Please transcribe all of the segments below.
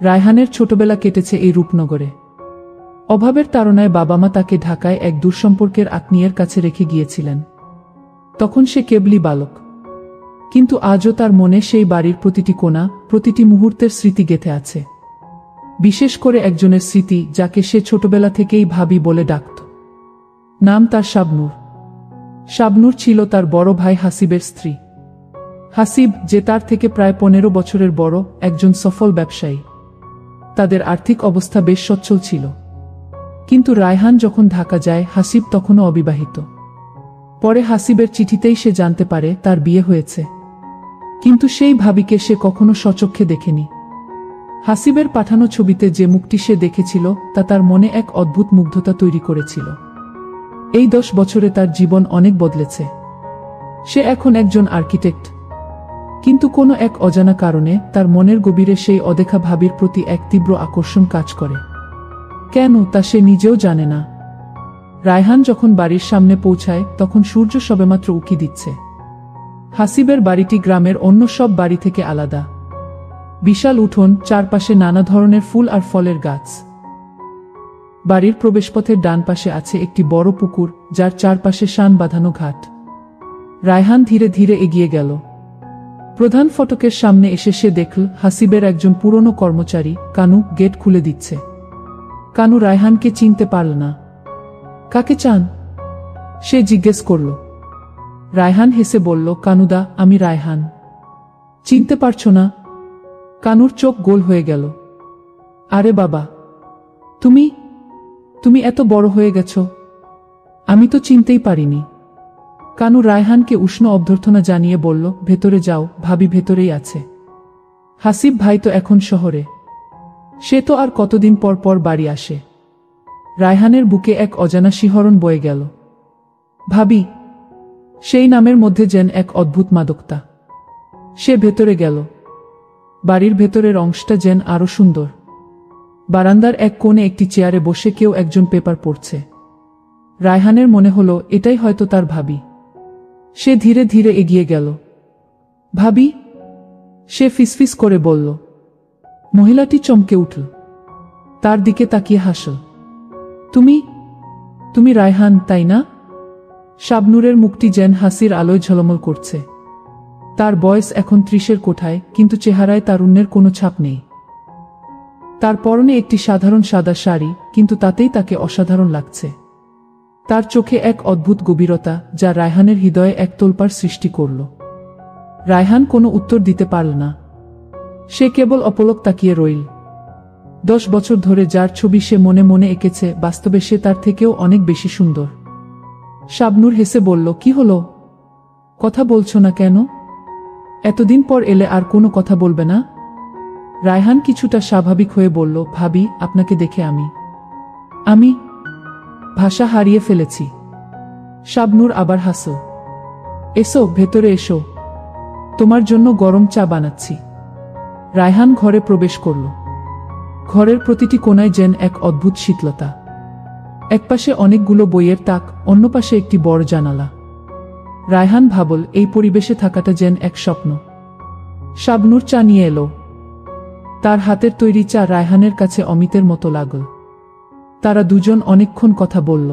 রায়হানের ছোটবেলা কেটেছে এই রূপনগরে। অভাবের তাড়নায় বাবা মা তাকে ঢাকায় এক দূরসম্পর্কের আত্মীয়ের কাছে রেখে গিয়েছিলেন। তখন সে কেবলই বালক, কিন্তু আজও তার মনে সেই বাড়ির প্রতিটি কোণা, প্রতিটি মুহূর্তের স্মৃতি গেঁথে আছে। বিশেষ করে একজনের স্মৃতি যাকে সে ছোটবেলা থেকেই ভাবি বলে ডাকত। নাম তার শাবনূর। শাবনূর ছিল তার বড় ভাই হাসিবের স্ত্রী। হাসিব, যে তার থেকে প্রায় 15 বছরের বড়, একজন সফল ব্যবসায়ী। তাদের আর্থিক অবস্থা বেশ সচ্ছল ছিল। কিন্তু রায়হান যখন ঢাকা যায়, হাসিব তখনও অবিবাহিত। পরে হাসিবের চিঠিতেই সে জানতে পারে তার বিয়ে হয়েছে, কিন্তু সেই ভাবিকে সে কখনো স্বচক্ষে দেখেনি। হাসিবের পাঠানো ছবিতে যে মুখটি সে দেখেছিল তা তার মনে এক অদ্ভুত মুগ্ধতা তৈরি করেছিল। এই 10 বছরে তার জীবন অনেক বদলেছে। সে এখন একজন আর্কিটেক্ট, কিন্তু কোনো এক অজানা কারণে তার মনের গভীরে সেই অদেখা ভাবির প্রতি এক তীব্র আকর্ষণ কাজ করে। কেন তা সে নিজেও জানে না। রায়হান যখন বাড়ির সামনে পৌঁছায় তখন সূর্য সবেমাত্র উঁকি দিচ্ছে। হাসিবের বাড়িটি গ্রামের অন্য সব বাড়ি থেকে আলাদা। বিশাল উঠোন, চারপাশে নানা ধরনের ফুল আর ফলের গাছ। বাড়ির প্রবেশপথের ডান পাশে আছে একটি বড় পুকুর, যার চারপাশে শান বাঁধানো ঘাট। রায়হান ধীরে ধীরে এগিয়ে গেল। প্রধান ফটকের সামনে এসে সে দেখল হাসিবের একজন পুরনো কর্মচারী, কানু, গেট খুলে দিচ্ছে। কানু রায়হানকে চিনতে পারল না। কাকে চান? সে জিজ্ঞেস করল। রায়হান হেসে বলল, কানুদা, আমি রায়হান। চিনতে পারছো না? কানুর চোখ গোল হয়ে গেল। আরে বাবা, তুমি তুমি এত বড় হয়ে গেছ, আমি তো চিনতেই পারিনি। কানু রায়হানকে উষ্ণ অভ্যর্থনা জানিয়ে বলল, ভেতরে যাও, ভাবি ভেতরেই আছে। হাসিব ভাই তো এখন শহরে, সে তো আর কতদিন পর পর বাড়ি আসে। রায়হানের বুকে এক অজানা শিহরণ বয়ে গেল। ভাবি, সেই নামের মধ্যে যেন এক অদ্ভুত মাদকতা। সে ভেতরে গেল। বাড়ির ভেতরের অংশটা যেন আরো সুন্দর। বারান্দার এক কোণে একটি চেয়ারে বসে কেউ একজন পেপার পড়ছে। রায়হানের মনে হলো এটাই হয়তো তার ভাবি। সে ধীরে ধীরে এগিয়ে গেল। ভাবি, সে ফিসফিস করে বলল। মহিলাটি চমকে উঠল, তার দিকে তাকিয়ে হাসল। তুমি তুমি রায়হান, তাই না? শাবনূরের মুখটি যেন হাসির আলোয় ঝলমল করছে। তার বয়স এখন 30-এর কোঠায়, কিন্তু চেহারায় তারুণ্যের কোনো ছাপ নেই। তার পরনে একটি সাধারণ সাদা শাড়ি, কিন্তু তাতেই তাকে অসাধারণ লাগছে। তার চোখে এক অদ্ভুত গভীরতা, যা রায়হানের হৃদয়ে এক তোলপাড় সৃষ্টি করল। রায়হান কোনো উত্তর দিতে পারল না। সে কেবল অপলক তাকিয়ে রইল। 10 বছর ধরে যার ছবি সে মনে মনে এঁকেছে, বাস্তবে সে তার থেকেও অনেক বেশি সুন্দর। শাবনূর হেসে বলল, কি হলো? কথা বলছো না কেন? এতদিন পর এলে আর কোনো কথা বলবে না? রায়হান কিছুটা স্বাভাবিক হয়ে বলল, ভাবি, আপনাকে দেখে আমি ভাষা হারিয়ে ফেলেছি। শাবনূর আবার হাসল। এসো, ভেতরে এসো, তোমার জন্য গরম চা বানাচ্ছি। রায়হান ঘরে প্রবেশ করল। ঘরের প্রতিটি কোণায় যেন এক অদ্ভুত শীতলতা। একপাশে অনেকগুলো বইয়ের তাক, অন্য পাশে একটি বড় জানালা। রায়হান ভাবল, এই পরিবেশে থাকাটা যেন এক স্বপ্ন। শাবনূর চা নিয়ে এলো। তার হাতের তৈরি চা রায়হানের কাছে অমৃতের মতো লাগল। তারা দুজন অনেকক্ষণ কথা বলল।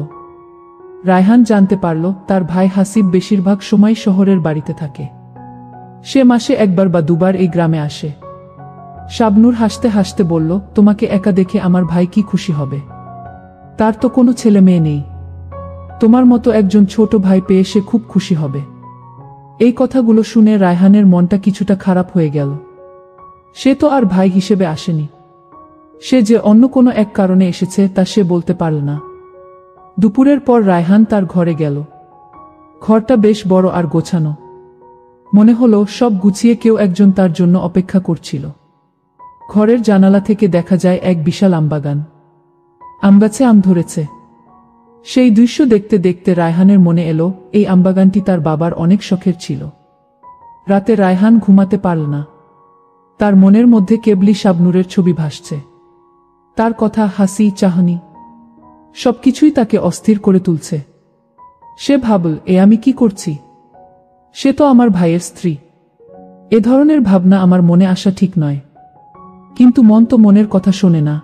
রায়হান জানতে পারল তার ভাই হাসিব বেশিরভাগ সময় শহরের বাড়িতে থাকে। সে মাসে একবার বা দুবার এই গ্রামে আসে। শাবনূর হাসতে হাসতে বলল, তোমাকে একা দেখে আমার ভাই কি খুশি হবে। তার তো কোনো ছেলে মেয়ে নেই। তোমার মতো একজন ছোট ভাই পেয়ে সে খুব খুশি হবে। এই কথাগুলো শুনে রায়হানের মনটা কিছুটা খারাপ হয়ে গেল। সে তো আর ভাই হিসেবে আসেনি। সে যে অন্য কোনো এক কারণে এসেছে তা সে বলতে পারল না। দুপুরের পর রায়হান তার ঘরে গেল। ঘরটা বেশ বড় আর গোছানো। মনে হলো সব গুছিয়ে কেউ একজন তার জন্য অপেক্ষা করছিল। ঘরের জানালা থেকে দেখা যায় এক বিশাল আমবাগান। আমগাছে আম ধরেছে। সেই দৃশ্য দেখতে দেখতে রায়হানের মনে এলো এই আমবাগানটি তার বাবার অনেক শখের ছিল। রাতে রায়হান ঘুমাতে পারল না। তার মনের মধ্যে কেবলই শাবনূরের ছবি ভাসছে। তার কথা, হাসি, চাহনি, সবকিছুই তাকে অস্থির করে তুলছে। সে ভাবল, আমি কি করছি? সে তো আমার ভাইয়ের স্ত্রী। এ ধরনের ভাবনা আমার মনে আসা ঠিক নয়। কিন্তু মন তো মনের কথা শোনে না।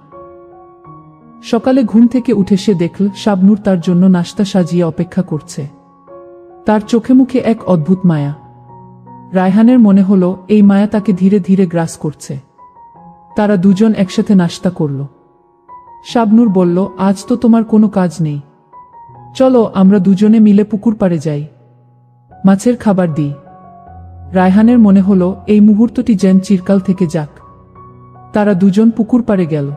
সকালে ঘুম থেকে উঠে সে দেখল শাবনূর তার জন্য নাশতা সাজিয়ে অপেক্ষা করছে। তার চোখে মুখে এক অদ্ভুত মায়া। রায়হানের মনে হলো এই মায়া তাকে ধীরে ধীরে গ্রাস করছে। তারা দুজন একসাথে নাশতা করল। শাবনূর বলল, আজ তো তোমার কোনো কাজ নেই, চলো আমরা দুজনে মিলে পুকুর পাড়ে যাই, মাছের খাবার দিই। রায়হানের মনে হলো এই মুহূর্তটি যেন চিরকাল থেকে যাক। তারা দুজন পুকুর পাড়ে গেল।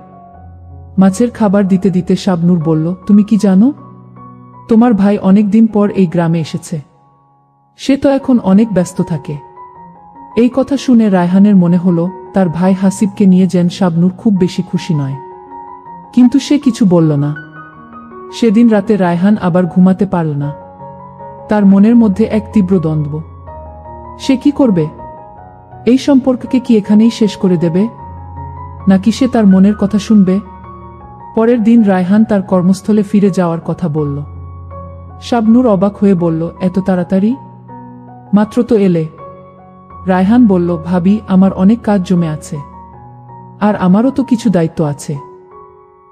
মাছের খাবার দিতে দিতে শাবনূর বলল, তুমি কি জানো, তোমার ভাই অনেক দিন পর এই গ্রামে এসেছে। সে তো এখন অনেক ব্যস্ত থাকে। এই কথা শুনে রায়হানের মনে হলো তার ভাই হাসিবকে নিয়ে যেন শাবনূর খুব বেশি খুশি নয়। কিন্তু সে কিছু বলল না। সেদিন রাতে রায়হান আবার ঘুমাতে পারল না। তার মনের মধ্যে এক তীব্র দ্বন্দ্ব। সে কি করবে? এই সম্পর্ককে কি এখানেই শেষ করে দেবে, নাকি সে তার মনের কথা শুনবে? পরের দিন রায়হান তার কর্মস্থলে ফিরে যাওয়ার কথা বলল। শাবনূর অবাক হয়ে বলল, এত তাড়াতাড়ি? মাত্র তো এলে। রায়হান বলল, ভাবি, আমার অনেক কাজ জমে আছে, আর আমারও তো কিছু দায়িত্ব আছে।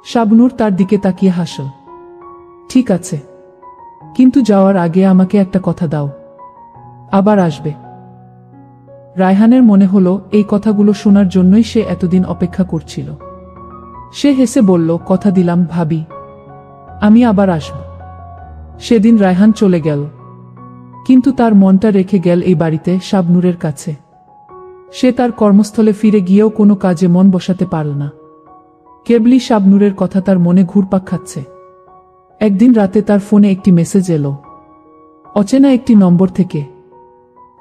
শাবনূর তার দিকে তাকিয়ে হাসল। ঠিক আছে, কিন্তু যাওয়ার আগে আমাকে একটা কথা দাও, আবার আসবে। রায়হানের মনে হলো এই কথাগুলো শোনার জন্যই সে এতদিন অপেক্ষা করছিল। সে হেসে বলল, কথা দিলাম ভাবি, আমি আবার আসব। সেদিন রায়হান চলে গেল, কিন্তু তার মনটা রেখে গেল এই বাড়িতে শাবনূরের কাছে। সে তার কর্মস্থলে ফিরে গিয়েও কোনো কাজে মন বসাতে পারল না। কেবলই শাবনূরের কথা তার মনে ঘুরপাক খাচ্ছে। একদিন রাতে তার ফোনে একটি মেসেজ এলো, অচেনা একটি নম্বর থেকে।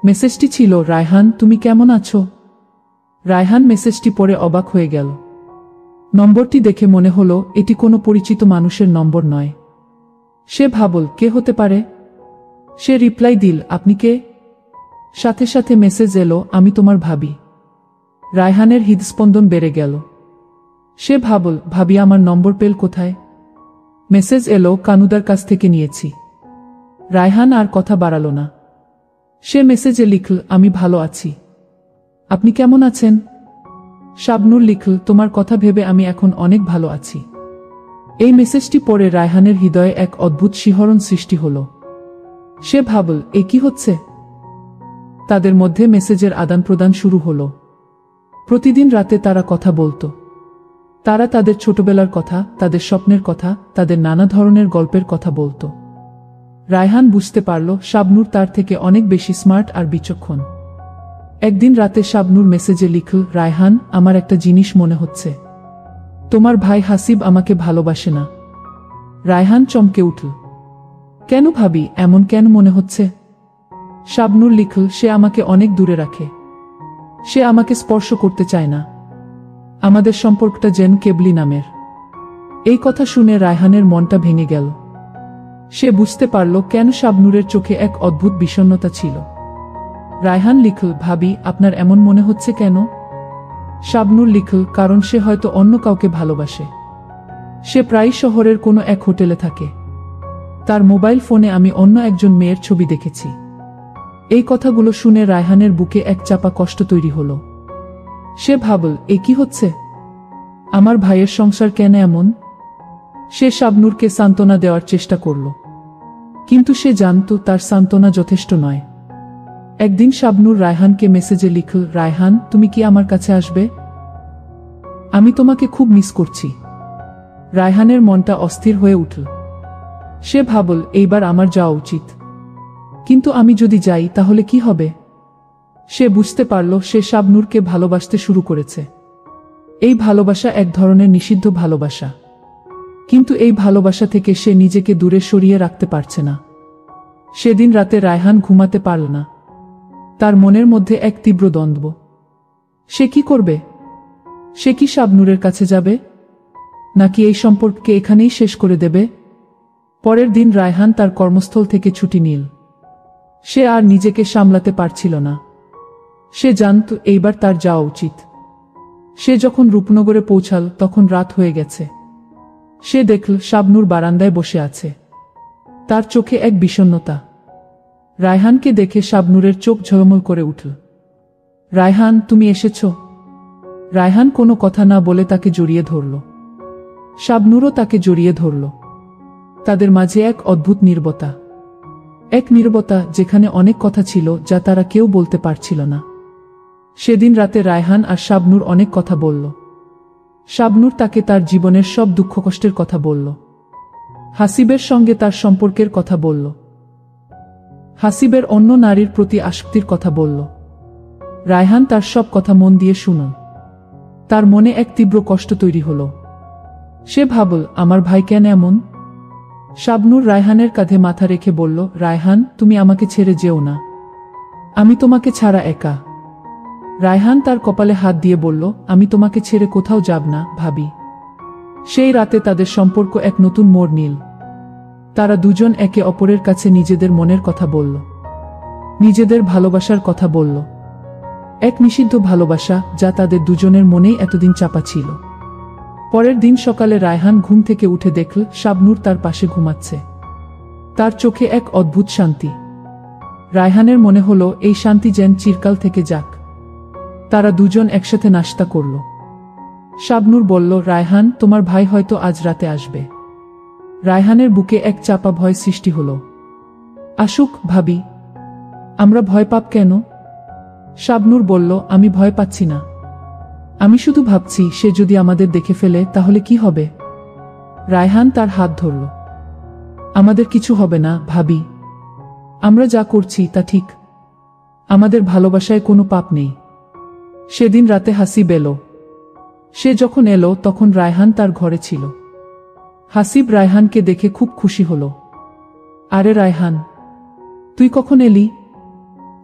মেসেজটি ছিল, রায়হান তুমি কেমন আছো? রায়হান মেসেজটি পড়ে অবাক হয়ে গেল। নম্বরটি দেখে মনে হলো এটি কোনো পরিচিত মানুষের নম্বর নয়। সে ভাবল, কে হতে পারে? সে রিপ্লাই দিল, আপনি কে? সাথে সাথে মেসেজ এলো, আমি তোমার ভাবি। রায়হানের হৃদস্পন্দন বেড়ে গেল। সে ভাবল, ভাবি আমার নম্বর পেল কোথায়? মেসেজ এলো, কানুদার কাছ থেকে নিয়েছি। রায়হান আর কথা বাড়াল না। সে মেসেজে লিখল, আমি ভালো আছি, আপনি কেমন আছেন? শাবনূর লিখল, তোমার কথা ভেবে আমি এখন অনেক ভালো আছি। এই মেসেজটি পড়ে রায়হানের হৃদয়ে এক অদ্ভুত শিহরণ সৃষ্টি হল। সে ভাবল, এ কি হচ্ছে? তাদের মধ্যে মেসেজের আদান প্রদান শুরু হল। প্রতিদিন রাতে তারা কথা বলতো। তারা তাদের ছোটবেলার কথা, তাদের স্বপ্নের কথা, তাদের নানা ধরনের গল্পের কথা বলতো। রায়হান বুঝতে পারল শাবনূর তার থেকে অনেক বেশি স্মার্ট আর বিচক্ষণ। একদিন রাতে শাবনূর মেসেজে লিখল, রায়হান, আমার একটা জিনিস মনে হচ্ছে, তোমার ভাই হাসিব আমাকে ভালোবাসে না। রায়হান চমকে উঠল। কেন ভাবি, এমন কেন মনে হচ্ছে? শাবনূর লিখল, সে আমাকে অনেক দূরে রাখে, সে আমাকে স্পর্শ করতে চায় না, আমাদের সম্পর্কটা যেন কেবলি নামের। এই কথা শুনে রায়হানের মনটা ভেঙে গেল। সে বুঝতে পারল কেন শাবনূরের চোখে এক অদ্ভুত বিষণ্ণতা ছিল। রায়হান লিখল, ভাবি, আপনার এমন মনে হচ্ছে কেন? শাবনূর লিখল, কারণ সে হয়তো অন্য কাউকে ভালোবাসে। সে প্রায় শহরের কোনো এক হোটেলে থাকে। তার মোবাইল ফোনে আমি অন্য একজন মেয়ের ছবি দেখেছি। এই কথাগুলো শুনে রায়হানের বুকে এক চাপা কষ্ট তৈরি হলো। সে ভাবল, এ কি হচ্ছে? আমার ভাইয়ের সংসার কেন এমন? সে শাবনূরকে সান্ত্বনা দেওয়ার চেষ্টা করল, কিন্তু সে জানত তার সান্ত্বনা যথেষ্ট নয়। একদিন শাবনূর রায়হানকে মেসেজে লিখল, রায়হান, তুমি কি আমার কাছে আসবে? আমি তোমাকে খুব মিস করছি। রায়হানের মনটা অস্থির হয়ে উঠল। সে ভাবল, এইবার আমার যাওয়া উচিত, কিন্তু আমি যদি যাই তাহলে কি হবে? সে বুঝতে পারল সে শাবনূরকে ভালোবাসতে শুরু করেছে। এই ভালোবাসা এক ধরনের নিষিদ্ধ ভালোবাসা, কিন্তু এই ভালোবাসা থেকে সে নিজেকে দূরে সরিয়ে রাখতে পারছে না। সেদিন রাতে রায়হান ঘুমাতে পারল না। তার মনের মধ্যে এক তীব্র দ্বন্দ্ব। সে কি করবে? সে কি শাবনূরের কাছে যাবে, নাকি এই সম্পর্ককে এখানেই শেষ করে দেবে? পরের দিন রায়হান তার কর্মস্থল থেকে ছুটি নিল। সে আর নিজেকে সামলাতে পারছিল না। সে জানত এইবার তার যাওয়া উচিত। সে যখন রূপনগরে পৌঁছাল তখন রাত হয়ে গেছে। সে দেখল শাবনূর বারান্দায় বসে আছে। তার চোখে এক বিষণ্ণতা। রায়হানকে দেখে শাবনূরের চোখ ঝলমল করে উঠল। রায়হান, তুমি এসেছ? রায়হান কোনো কথা না বলে তাকে জড়িয়ে ধরল। শাবনূরও তাকে জড়িয়ে ধরল। তাদের মাঝে এক অদ্ভুত নীরবতা, এক নীরবতা যেখানে অনেক কথা ছিল যা তারা কেউ বলতে পারছিল না। সেদিন রাতে রায়হান আর শাবনূর অনেক কথা বলল। শাবনূর তাকে তার জীবনের সব দুঃখ কষ্টের কথা বলল। হাসিবের সঙ্গে তার সম্পর্কের কথা বলল। হাসিবের অন্য নারীর প্রতি আসক্তির কথা বলল। রায়হান তার সব কথা মন দিয়ে শুনল। তার মনে এক তীব্র কষ্ট তৈরি হল। সে ভাবল, আমার ভাই কেন এমন? শাবনূর রায়হানের কাঁধে মাথা রেখে বলল, রায়হান, তুমি আমাকে ছেড়ে যেও না। আমি তোমাকে ছাড়া একা। রায়হান তার কপালে হাত দিয়ে বলল, আমি তোমাকে ছেড়ে কোথাও যাব না, ভাবি। সেই রাতে তাদের সম্পর্ক এক নতুন মোড় নিল। তারা দুজন একে অপরের কাছে নিজেদের মনের কথা বলল, নিজেদের ভালোবাসার কথা বলল। এক নিষিদ্ধ ভালোবাসা যা তাদের দুজনের মনেই এতদিন চাপা ছিল। পরের দিন সকালে রায়হান ঘুম থেকে উঠে দেখল শাবনূর তার পাশে ঘুমাচ্ছে। তার চোখে এক অদ্ভুত শান্তি। রায়হানের মনে হলো এই শান্তি যেন চিরকাল থেকে যাক। তারা দুজন একসাথে নাস্তা করল। শাবনূর বলল, রায়হান, তোমার ভাই হয়তো আজ রাতে আসবে। রায়হানের বুকে এক চাপা ভয় সৃষ্টি হল। আসুক, ভাবি। আমরা ভয় পাব কেন? শাবনূর বলল, আমি ভয় পাচ্ছি না। আমি শুধু ভাবছি সে যদি আমাদের দেখে ফেলে তাহলে কি হবে? রায়হান তার হাত ধরল। আমাদের কিছু হবে না, ভাবি। আমরা যা করছি তা ঠিক। আমাদের ভালোবাসায় কোনো পাপ নেই। সেদিন রাতে হাসিব এলো। সে যখন এলো তখন রায়হান তার ঘরে ছিল। হাসিব রায়হানকে দেখে খুব খুশি হল। আরে রায়হান, তুই কখন এলি?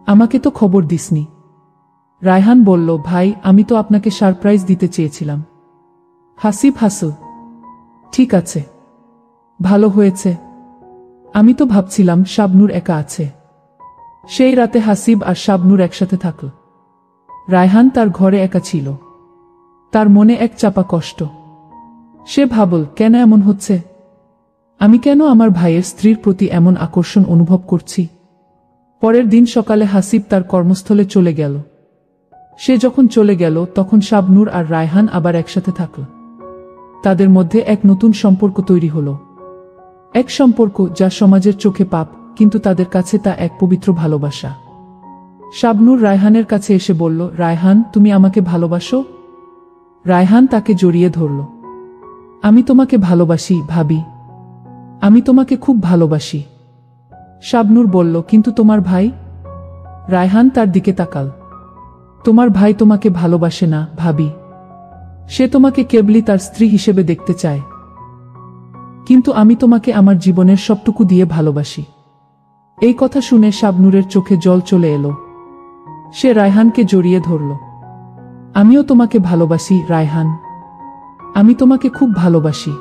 আমাকে তো খবর দিসনি। রায়হান বলল, ভাই, আমি তো আপনাকে সারপ্রাইজ দিতে চেয়েছিলাম। হাসিব হাসল। ঠিক আছে, ভালো হয়েছে। আমি তো ভাবছিলাম শাবনূর একা আছে। সেই রাতে হাসিব আর শাবনূর একসাথে থাকল। রায়হান তার ঘরে একা ছিল। তার মনে এক চাপা কষ্ট। সে ভাবল, কেন এমন হচ্ছে? আমি কেন আমার ভাইয়ের স্ত্রীর প্রতি এমন আকর্ষণ অনুভব করছি? পরের দিন সকালে হাসিব তার কর্মস্থলে চলে গেল। সে যখন চলে গেল তখন শাবনূর আর রায়হান আবার একসাথে থাকল। তাদের মধ্যে এক নতুন সম্পর্ক তৈরি হল। এক সম্পর্ক যা সমাজের চোখে পাপ, কিন্তু তাদের কাছে তা এক পবিত্র ভালোবাসা। শাবনূর রায়হানের কাছে এসে বলল, রায়হান, তুমি আমাকে ভালোবাসো? রায়হান তাকে জড়িয়ে ধরল। আমি তোমাকে ভালোবাসি, ভাবি। আমি তোমাকে খুব ভালোবাসি। শাবনূর বলল, কিন্তু তোমার ভাই? রায়হান তার দিকে তাকাল। তোমার ভাই তোমাকে ভালোবাসে না, ভাবি। সে তোমাকে কেবলই তার স্ত্রী হিসেবে দেখতে চায়। কিন্তু আমি তোমাকে আমার জীবনের সবটুকু দিয়ে ভালোবাসি। এই কথা শুনে শাবনূরের চোখে জল চলে এলো। সে রায়হানকে জড়িয়ে ধরল। আমিও তোমাকে ভালোবাসি, রায়হান। আমি তোমাকে খুব ভালোবাসি।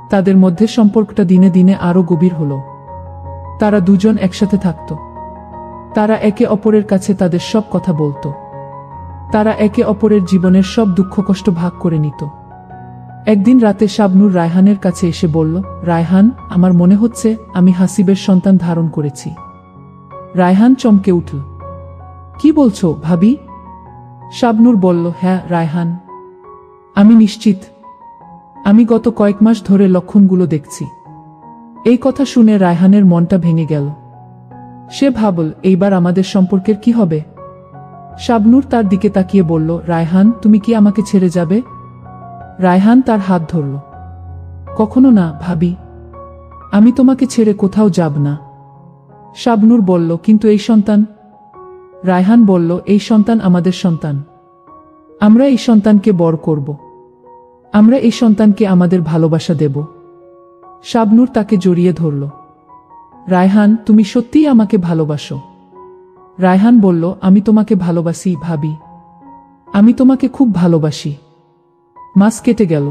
তাদের মধ্যে সম্পর্কটা দিনে দিনে আরো গভীর হল। তারা দুজন একসাথে থাকত। তারা একে অপরের কাছে তাদের সব কথা বলত। তারা একে অপরের জীবনের সব দুঃখ কষ্ট ভাগ করে নিত। একদিন রাতে শাবনূর রায়হানের কাছে এসে বলল, রায়হান, আমার মনে হচ্ছে আমি হাসিবের সন্তান ধারণ করেছি। রায়হান চমকে উঠল। কি বলছো, ভাবি? শাবনূর বলল, হ্যাঁ রায়হান, আমি নিশ্চিত। আমি গত কয়েক মাস ধরে লক্ষণগুলো দেখছি। এই কথা শুনে রায়হানের মনটা ভেঙে গেল। সে ভাবল, এইবার আমাদের সম্পর্কের কি হবে? শাবনূর তার দিকে তাকিয়ে বলল, রায়হান, তুমি কি আমাকে ছেড়ে যাবে? রায়হান তার হাত ধরল। কখনো না, ভাবি। আমি তোমাকে ছেড়ে কোথাও যাব না। শাবনূর বলল, কিন্তু এই সন্তান? রায়হান বলল, এই সন্তান আমাদের সন্তান। আমরা এই সন্তানকে বড় করব। আমরা এই সন্তানকে আমাদের ভালোবাসা দেব। শাবনূর তাকে জড়িয়ে ধরল। রায়হান, তুমি সত্যিই আমাকে ভালোবাসো? রায়হান বলল, আমি তোমাকে ভালোবাসি, ভাবি। আমি তোমাকে খুব ভালোবাসি। মাস কেটে গেল।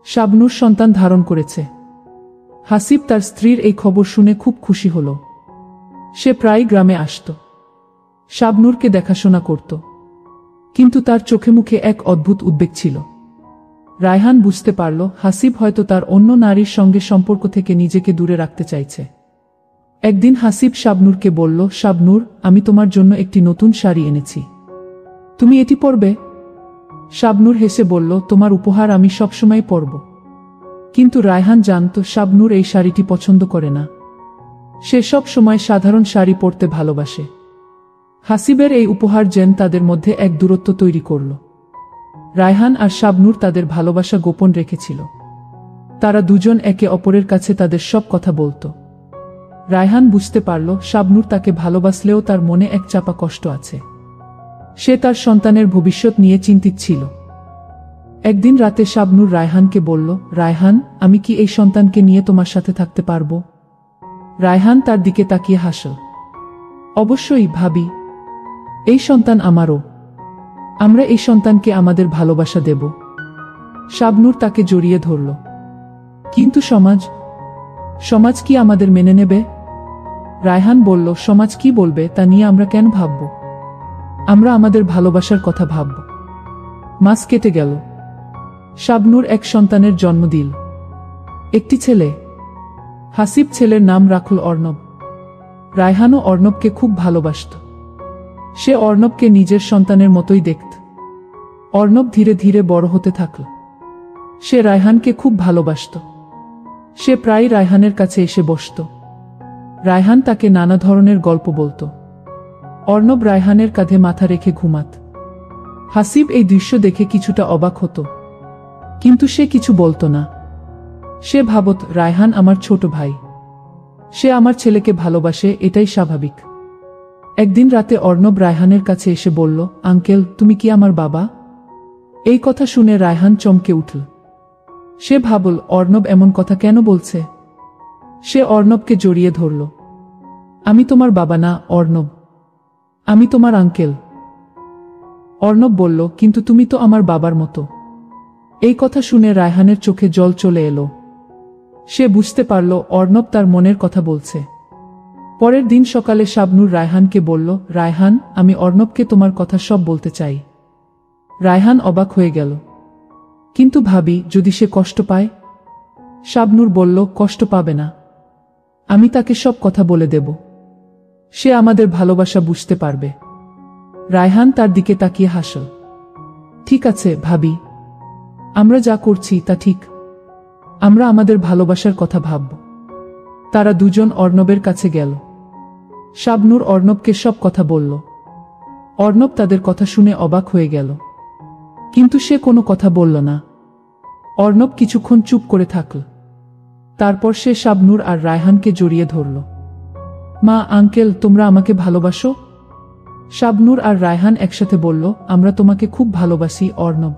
শাবনূর সন্তান ধারণ করেছে। হাসিব তার স্ত্রীর এই খবর শুনে খুব খুশি হল। সে প্রায় গ্রামে আসত, শাবনূরকে দেখাশোনা করত। কিন্তু তার চোখে মুখে এক অদ্ভুত উদ্বেগ ছিল। রায়হান বুঝতে পারল, হাসিব হয়তো তার অন্য নারীর সঙ্গে সম্পর্ক থেকে নিজেকে দূরে রাখতে চাইছে। একদিন হাসিব শাবনূরকে বলল, শাবনূর, আমি তোমার জন্য একটি নতুন শাড়ি এনেছি। তুমি এটি পরবে? শাবনূর হেসে বলল, তোমার উপহার আমি সবসময় পরব। কিন্তু রায়হান জানত শাবনূর এই শাড়িটি পছন্দ করে না। সে সব সময় সাধারণ শাড়ি পরতে ভালোবাসে। হাসিবের এই উপহার যেন তাদের মধ্যে এক দূরত্ব তৈরি করল। রায়হান আর শাবনূর তাদের ভালোবাসা গোপন রেখেছিল। তারা দুজন একে অপরের কাছে তাদের সব কথা বলত। রায়হান বুঝতে পারল শাবনূর তাকে ভালোবাসলেও তার মনে এক চাপা কষ্ট আছে। সে তার সন্তানের ভবিষ্যৎ নিয়ে চিন্তিত ছিল। একদিন রাতে শাবনূর রায়হানকে বলল, রায়হান, আমি কি এই সন্তানকে নিয়ে তোমার সাথে থাকতে পারবো? রায়হান তার দিকে তাকিয়ে হাসল। অবশ্যই ভাবি, এই সন্তান আমারও। আমরা এই সন্তানকে আমাদের ভালোবাসা দেব। শাবনূর তাকে জড়িয়ে ধরল। কিন্তু সমাজ কি আমাদের মেনে নেবে? রায়হান বলল, সমাজ কি বলবে তা নিয়ে আমরা কেন ভাবব? আমরা আমাদের ভালোবাসার কথা ভাবব। মাস কেটে গেল। শাবনূর এক সন্তানের জন্ম দিল, একটি ছেলে। হাসিব ছেলের নাম রাখল অর্ণব। রায়হানও অর্ণবকে খুব ভালোবাসত। সে অর্ণবকে নিজের সন্তানের মতোই দেখত। অর্ণব ধীরে ধীরে বড় হতে থাকল। সে রায়হানকে খুব ভালোবাসত। সে প্রায় রায়হানের কাছে এসে বসত। রায়হান তাকে নানা ধরনের গল্প বলত। অর্ণব রায়হানের কাঁধে মাথা রেখে ঘুমাত। হাসিব এই দৃশ্য দেখে কিছুটা অবাক হতো, কিন্তু সে কিছু বলত না। সে ভাবত, রায়হান আমার ছোট ভাই, সে আমার ছেলেকে ভালোবাসে, এটাই স্বাভাবিক। একদিন রাতে অর্ণব রায়হানের কাছে এসে বলল, আঙ্কেল, তুমি কি আমার বাবা? এই কথা শুনে রায়হান চমকে উঠল। সে ভাবল, অর্ণব এমন কথা কেন বলছে? সে অর্ণবকে জড়িয়ে ধরল। আমি তোমার বাবা না অর্ণব, আমি তোমার আঙ্কেল। অর্ণব বলল, কিন্তু তুমি তো আমার বাবার মতো। এই কথা শুনে রায়হানের চোখে জল চলে এলো। সে বুঝতে পারল অর্ণব তার মনের কথা বলছে। পরের দিন সকালে শাবনূর রায়হানকে বলল, রায়হান, আমি অর্ণবকে তোমার কথা সব বলতে চাই। রায়হান অবাক হয়ে গেল। কিন্তু ভাবি, যদি সে কষ্ট পায়? শাবনূর বলল, কষ্ট পাবে না। আমি তাকে সব কথা বলে দেব। সে আমাদের ভালোবাসা বুঝতে পারবে। রায়হান তার দিকে তাকিয়ে হাসল। ঠিক আছে ভাবি, আমরা যা করছি তা ঠিক। আমরা আমাদের ভালোবাসার কথা ভাবব। তারা দুজন অর্ণবের কাছে গেল। শাবনূর অর্ণবকে সব কথা বলল। অর্ণব তাদের কথা শুনে অবাক হয়ে গেল, কিন্তু সে কোনো কথা বলল না। অর্ণব কিছুক্ষণ চুপ করে থাকল। তারপর সে শাবনূর আর রায়হানকে জড়িয়ে ধরল। মা, আঙ্কেল, তোমরা আমাকে ভালোবাসো? শাবনূর আর রায়হান একসাথে বলল, আমরা তোমাকে খুব ভালোবাসি অর্ণব।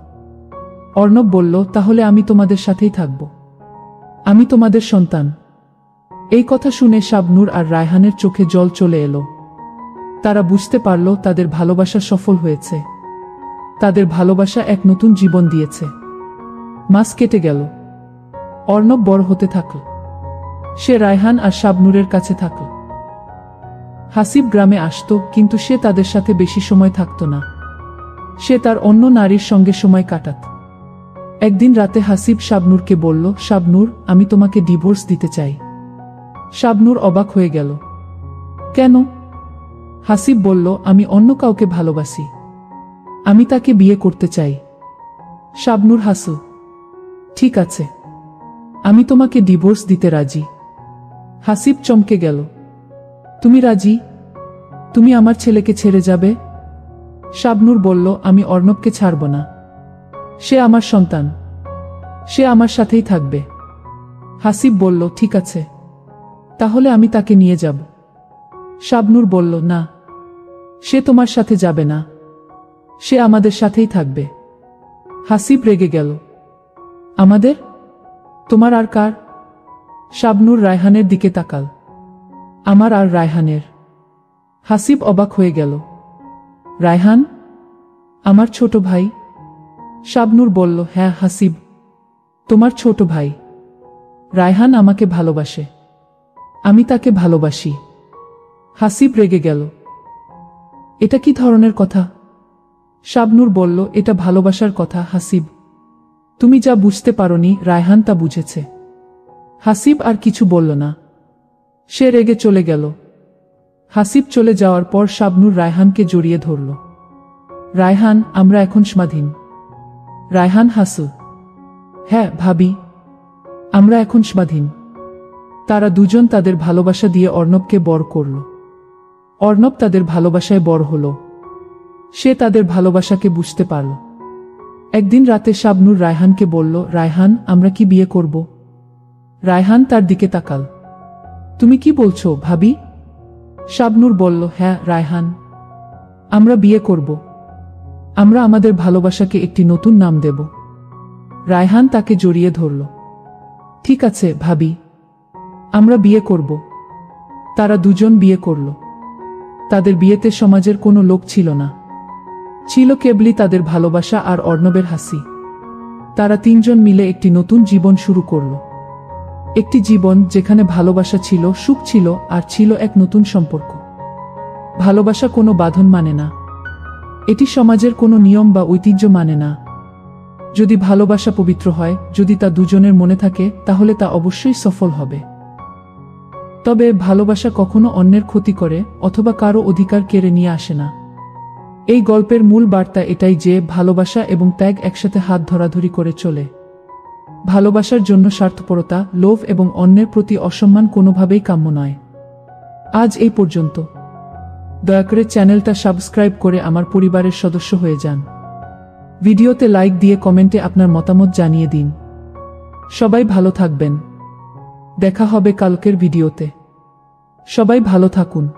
অর্ণব বলল, তাহলে আমি তোমাদের সাথেই থাকব। আমি তোমাদের সন্তান। এই কথা শুনে শাবনূর আর রায়হানের চোখে জল চলে এলো। তারা বুঝতে পারল তাদের ভালোবাসা সফল হয়েছে। তাদের ভালোবাসা এক নতুন জীবন দিয়েছে। মাস কেটে গেল। অর্ণব বড় হতে থাকল। সে রায়হান আর শাবনূরের কাছে থাকল। হাসিব গ্রামে আসত, কিন্তু সে তাদের সাথে বেশি সময় থাকত না। সে তার অন্য নারীর সঙ্গে সময় কাটাত। একদিন রাতে হাসিব শাবনূরকে বলল, শাবনূর, আমি তোমাকে ডিভোর্স দিতে চাই। শাবনূর অবাক হয়ে গেল। কেন? হাসিব বলল, আমি অন্য কাউকে ভালোবাসি। আমি তাকে বিয়ে করতে চাই। শাবনূর হাসল। ঠিক আছে, আমি তোমাকে ডিভোর্স দিতে রাজি। হাসিব চমকে গেল। তুমি রাজি? তুমি আমার ছেলেকে ছেড়ে যাবে? শাবনূর বলল, আমি অর্ণবকে ছাড়ব না। সে আমার সন্তান। সে আমার সাথেই থাকবে। হাসিব বলল, ঠিক আছে, তাহলে আমি তাকে নিয়ে যাব। শাবনূর বলল, না, সে তোমার সাথে যাবে না। সে আমাদের সাথেই থাকবে। হাসিব রেগে গেল। আমাদের? তোমার আর কার? শাবনূর রায়হানের দিকে তাকাল। আমার আর রায়হানের। হাসিব অবাক হয়ে গেল। রায়হান, আমার ছোট ভাই? শাবনূর বলল, হ্যাঁ হাসিব, তোমার ছোট ভাই। রায়হান আমাকে ভালোবাসে, আমি তাকে ভালোবাসি। হাসিব রেগে গেল। এটা কি ধরনের কথা? শাবনূর বলল, এটা ভালোবাসার কথা হাসিব। তুমি যা বুঝতে পারোনি, রায়হান তা বুঝেছে। হাসিব আর কিছু বলল না। সে রেগে চলে গেল। হাসিব চলে যাওয়ার পর শাবনূর রায়হানকে জড়িয়ে ধরল। রায়হান, আমরা এখন স্বাধীন। রায়হান হাসল। হ্যাঁ ভাবি, আমরা এখন স্বাধীন। তারা দুজন তাদের ভালোবাসা দিয়ে অর্ণবকে বর করল। অর্ণব তাদের ভালোবাসায় বর হল। সে তাদের ভালোবাসাকে বুঝতে পারল। একদিন রাতে শাবনূর রায়হানকে বলল, রায়হান, আমরা কি বিয়ে করব? রায়হান তার দিকে তাকাল। তুমি কি বলছো ভাবি? শাবনূর বলল, হ্যাঁ রায়হান, আমরা বিয়ে করব। আমরা আমাদের ভালোবাসাকে একটি নতুন নাম দেব। রায়হান তাকে জড়িয়ে ধরল। ঠিক আছে ভাবি, আমরা বিয়ে করব। তারা দুজন বিয়ে করল। তাদের বিয়েতে সমাজের কোনো লোক ছিল না। ছিল কেবলই তাদের ভালোবাসা আর অর্ণবের হাসি। তারা তিনজন মিলে একটি নতুন জীবন শুরু করল। একটি জীবন যেখানে ভালোবাসা ছিল, সুখ ছিল, আর ছিল এক নতুন সম্পর্ক। ভালোবাসা কোনো বাঁধন মানে না। এটি সমাজের কোনো নিয়ম বা ঐতিহ্য মানে না। যদি ভালোবাসা পবিত্র হয়, যদি তা দুজনের মনে থাকে, তাহলে তা অবশ্যই সফল হবে। তবে ভালোবাসা কখনো অন্যের ক্ষতি করে অথবা কারো অধিকার কেড়ে নিয়ে আসে না। এই গল্পের মূল বার্তা এটাই যে ভালোবাসা এবং ত্যাগ একসাথে হাত ধরাধরি করে চলে। ভালোবাসার জন্য স্বার্থপরতা, লোভ এবং অন্যের প্রতি অসম্মান কোনোভাবেই কাম্য নয়। আজ এই পর্যন্ত। দয়া করে চ্যানেলটা সাবস্ক্রাইব করে আমার পরিবারের সদস্য হয়ে যান। ভিডিওতে লাইক দিয়ে কমেন্টে আপনার মতামত জানিয়ে দিন। সবাই ভালো থাকবেন। দেখা হবে কালকের ভিডিওতে। সবাই ভালো থাকুন।